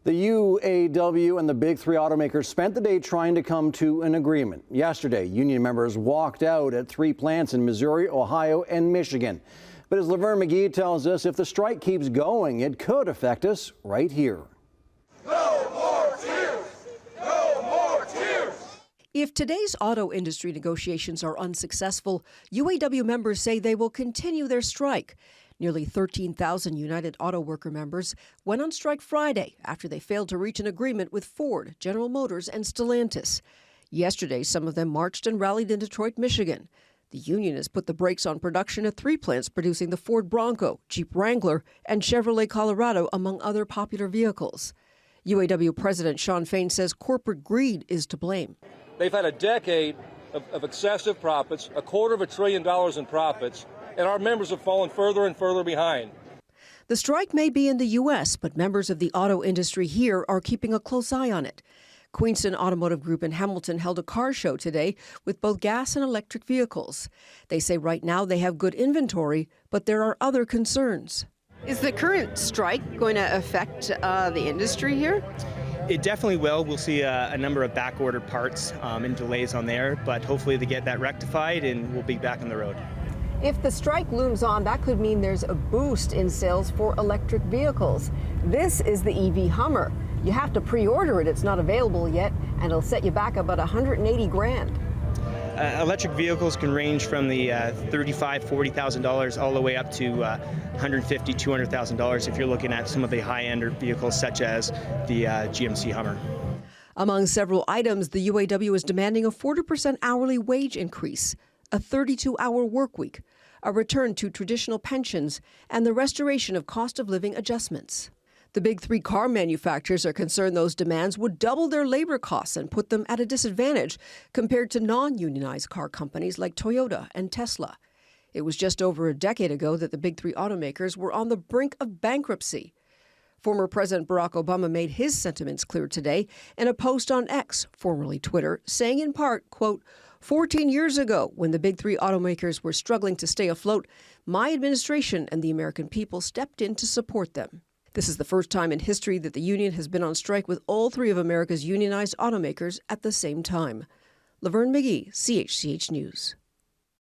The UAW and the big three automakers spent the day trying to come to an agreement. Yesterday, union members walked out at 3 plants in Missouri, Ohio, and Michigan. But as Laverne McGee tells us, if the strike keeps going, it could affect us right here. No more tears! No more tears! If today's auto industry negotiations are unsuccessful, UAW members say they will continue their strike. Nearly 13,000 United Auto Worker members went on strike Friday after they failed to reach an agreement with Ford, General Motors, and Stellantis. Yesterday, some of them marched and rallied in Detroit, Michigan. The union has put the brakes on production at 3 plants producing the Ford Bronco, Jeep Wrangler, and Chevrolet Colorado, among other popular vehicles. UAW President Shawn Fain says corporate greed is to blame. They've had a decade of excessive profits, $250 billion in profits, and our members have fallen further and further behind. The strike may be in the U.S., but members of the auto industry here are keeping a close eye on it. Queenston Automotive Group in Hamilton held a car show today with both gas and electric vehicles. They say right now they have good inventory, but there are other concerns. Is the current strike going to affect the industry here? It definitely will. We'll see a number of back-ordered parts and delays on there, but hopefully they get that rectified and we'll be back on the road. If the strike looms on, that could mean there's a boost in sales for electric vehicles. This is the EV Hummer. You have to pre-order it. It's not available yet, and it'll set you back about $180,000. Electric vehicles can range from the $35,000, $40,000 all the way up to $150,000, $200,000 if you're looking at some of the high-end vehicles such as the GMC Hummer. Among several items, the UAW is demanding a 40% hourly wage increase, a 32-hour work week, a return to traditional pensions, and the restoration of cost of living adjustments. The big three car manufacturers are concerned those demands would double their labor costs and put them at a disadvantage compared to non-unionized car companies like Toyota and Tesla. It was just over a decade ago that the big three automakers were on the brink of bankruptcy. Former President Barack Obama made his sentiments clear today in a post on X, formerly Twitter, saying in part, quote, 14 years ago, when the big three automakers were struggling to stay afloat, my administration and the American people stepped in to support them. This is the first time in history that the union has been on strike with all three of America's unionized automakers at the same time. Laverne McGee, CHCH News.